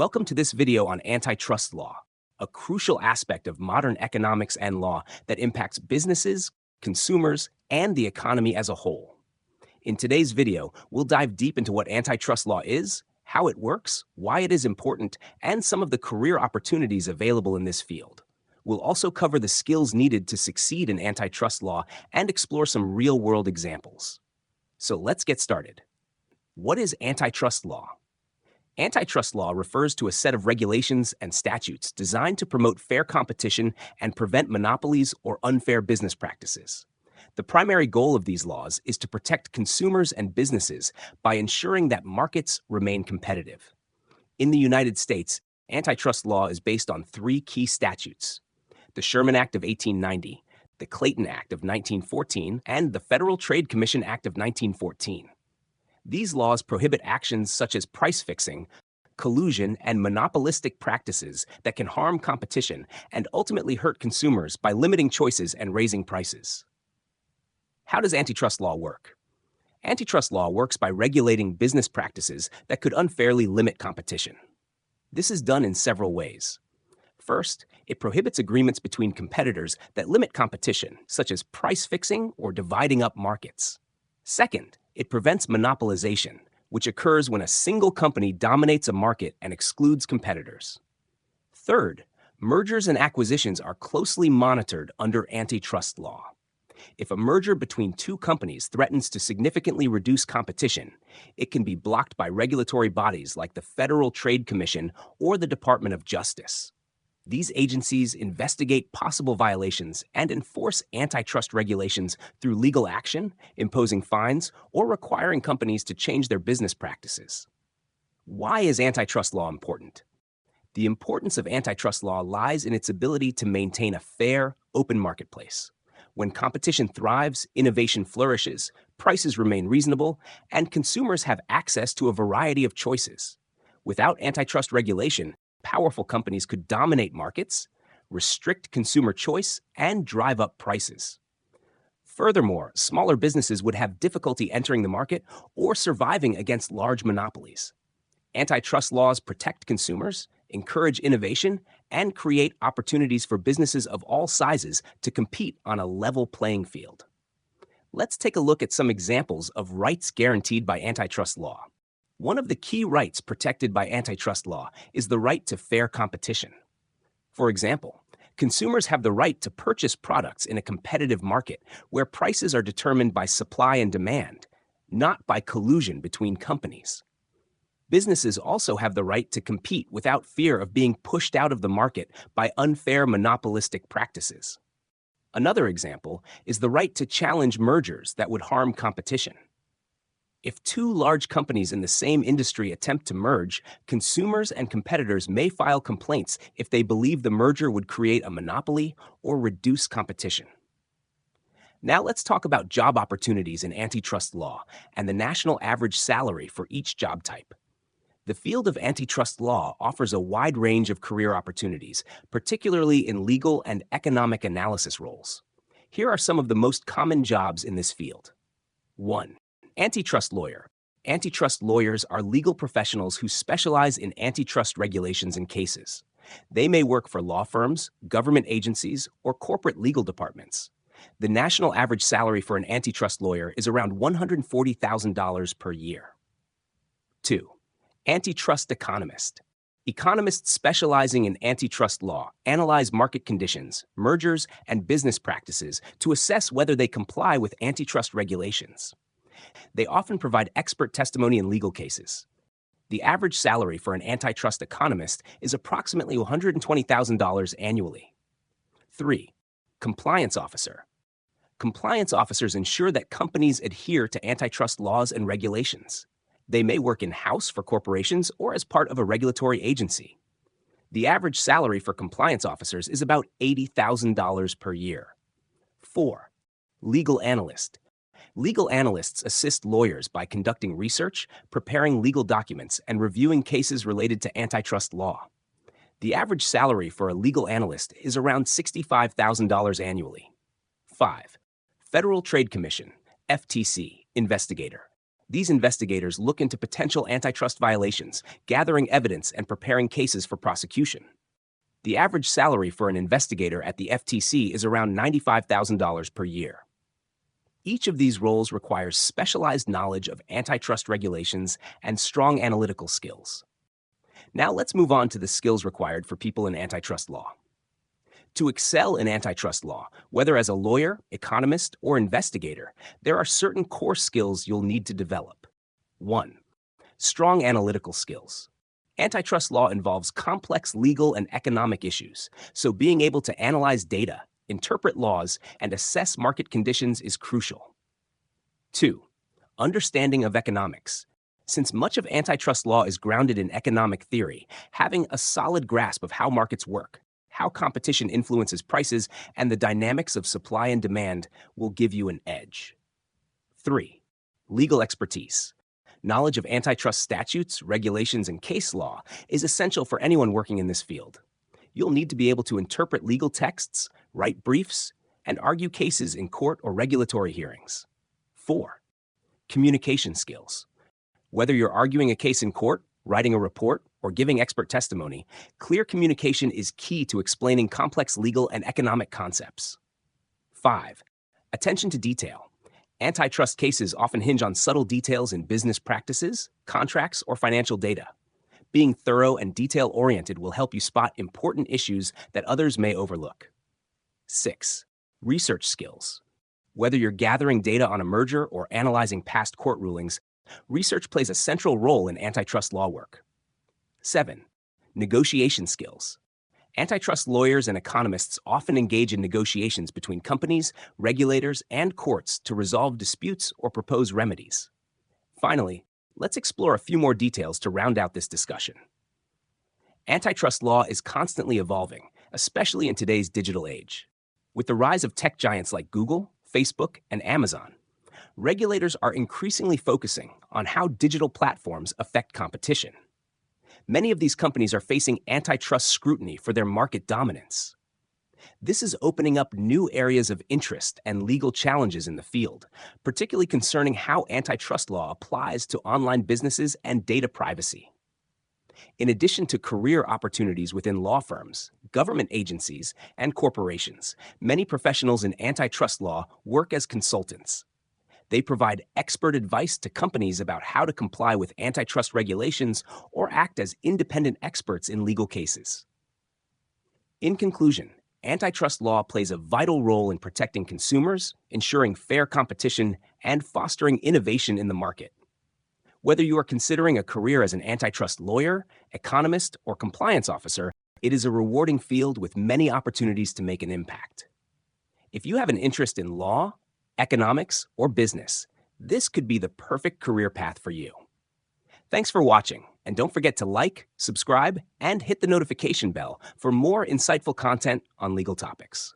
Welcome to this video on antitrust law, a crucial aspect of modern economics and law that impacts businesses, consumers, and the economy as a whole. In today's video, we'll dive deep into what antitrust law is, how it works, why it is important, and some of the career opportunities available in this field. We'll also cover the skills needed to succeed in antitrust law and explore some real-world examples. So let's get started. What is antitrust law? Antitrust law refers to a set of regulations and statutes designed to promote fair competition and prevent monopolies or unfair business practices. The primary goal of these laws is to protect consumers and businesses by ensuring that markets remain competitive. In the United States, antitrust law is based on three key statutes: the Sherman Act of 1890, the Clayton Act of 1914, and the Federal Trade Commission Act of 1914. These laws prohibit actions such as price fixing, collusion, and monopolistic practices that can harm competition and ultimately hurt consumers by limiting choices and raising prices. How does antitrust law work? Antitrust law works by regulating business practices that could unfairly limit competition. This is done in several ways. First, it prohibits agreements between competitors that limit competition, such as price fixing or dividing up markets. Second, it prevents monopolization, which occurs when a single company dominates a market and excludes competitors. Third, mergers and acquisitions are closely monitored under antitrust law. If a merger between two companies threatens to significantly reduce competition, it can be blocked by regulatory bodies like the Federal Trade Commission or the Department of Justice. These agencies investigate possible violations and enforce antitrust regulations through legal action, imposing fines, or requiring companies to change their business practices. Why is antitrust law important? The importance of antitrust law lies in its ability to maintain a fair, open marketplace. When competition thrives, innovation flourishes, prices remain reasonable, and consumers have access to a variety of choices. Without antitrust regulation, powerful companies could dominate markets, restrict consumer choice, and drive up prices. Furthermore, smaller businesses would have difficulty entering the market or surviving against large monopolies. Antitrust laws protect consumers, encourage innovation, and create opportunities for businesses of all sizes to compete on a level playing field. Let's take a look at some examples of rights guaranteed by antitrust law. One of the key rights protected by antitrust law is the right to fair competition. For example, consumers have the right to purchase products in a competitive market where prices are determined by supply and demand, not by collusion between companies. Businesses also have the right to compete without fear of being pushed out of the market by unfair monopolistic practices. Another example is the right to challenge mergers that would harm competition. If two large companies in the same industry attempt to merge, consumers and competitors may file complaints if they believe the merger would create a monopoly or reduce competition. Now let's talk about job opportunities in antitrust law and the national average salary for each job type. The field of antitrust law offers a wide range of career opportunities, particularly in legal and economic analysis roles. Here are some of the most common jobs in this field. 1. Antitrust lawyer. Antitrust lawyers are legal professionals who specialize in antitrust regulations and cases. They may work for law firms, government agencies, or corporate legal departments. The national average salary for an antitrust lawyer is around $140,000 per year. 2. Antitrust economist. Economists specializing in antitrust law analyze market conditions, mergers, and business practices to assess whether they comply with antitrust regulations. They often provide expert testimony in legal cases. The average salary for an antitrust economist is approximately $120,000 annually. 3. Compliance officer. Compliance officers ensure that companies adhere to antitrust laws and regulations. They may work in-house for corporations or as part of a regulatory agency. The average salary for compliance officers is about $80,000 per year. 4. Legal analyst. Legal analysts assist lawyers by conducting research, preparing legal documents, and reviewing cases related to antitrust law. The average salary for a legal analyst is around $65,000 annually. 5. Federal Trade Commission, FTC, investigator. These investigators look into potential antitrust violations, gathering evidence and preparing cases for prosecution. The average salary for an investigator at the FTC is around $95,000 per year. Each of these roles requires specialized knowledge of antitrust regulations and strong analytical skills. Now let's move on to the skills required for people in antitrust law. To excel in antitrust law, whether as a lawyer, economist, or investigator, there are certain core skills you'll need to develop. 1. Strong analytical skills. Antitrust law involves complex legal and economic issues, so being able to analyze data, interpret laws, and assess market conditions is crucial. 2. Understanding of economics. Since much of antitrust law is grounded in economic theory, having a solid grasp of how markets work, how competition influences prices, and the dynamics of supply and demand will give you an edge. 3. Legal expertise. Knowledge of antitrust statutes, regulations, and case law is essential for anyone working in this field. You'll need to be able to interpret legal texts, write briefs, and argue cases in court or regulatory hearings. 4. Communication skills. Whether you're arguing a case in court, writing a report, or giving expert testimony, clear communication is key to explaining complex legal and economic concepts. 5. Attention to detail. Antitrust cases often hinge on subtle details in business practices, contracts, or financial data. Being thorough and detail-oriented will help you spot important issues that others may overlook. 6. Research skills. Whether you're gathering data on a merger or analyzing past court rulings, research plays a central role in antitrust law work. 7. Negotiation skills. Antitrust lawyers and economists often engage in negotiations between companies, regulators, and courts to resolve disputes or propose remedies. Finally, let's explore a few more details to round out this discussion. Antitrust law is constantly evolving, especially in today's digital age. With the rise of tech giants like Google, Facebook, and Amazon, regulators are increasingly focusing on how digital platforms affect competition. Many of these companies are facing antitrust scrutiny for their market dominance. This is opening up new areas of interest and legal challenges in the field, particularly concerning how antitrust law applies to online businesses and data privacy. In addition to career opportunities within law firms, government agencies, and corporations, many professionals in antitrust law work as consultants. They provide expert advice to companies about how to comply with antitrust regulations or act as independent experts in legal cases. In conclusion, antitrust law plays a vital role in protecting consumers, ensuring fair competition, and fostering innovation in the market. Whether you are considering a career as an antitrust lawyer, economist, or compliance officer, it is a rewarding field with many opportunities to make an impact. If you have an interest in law, economics, or business, this could be the perfect career path for you. Thanks for watching, and don't forget to like, subscribe, and hit the notification bell for more insightful content on legal topics.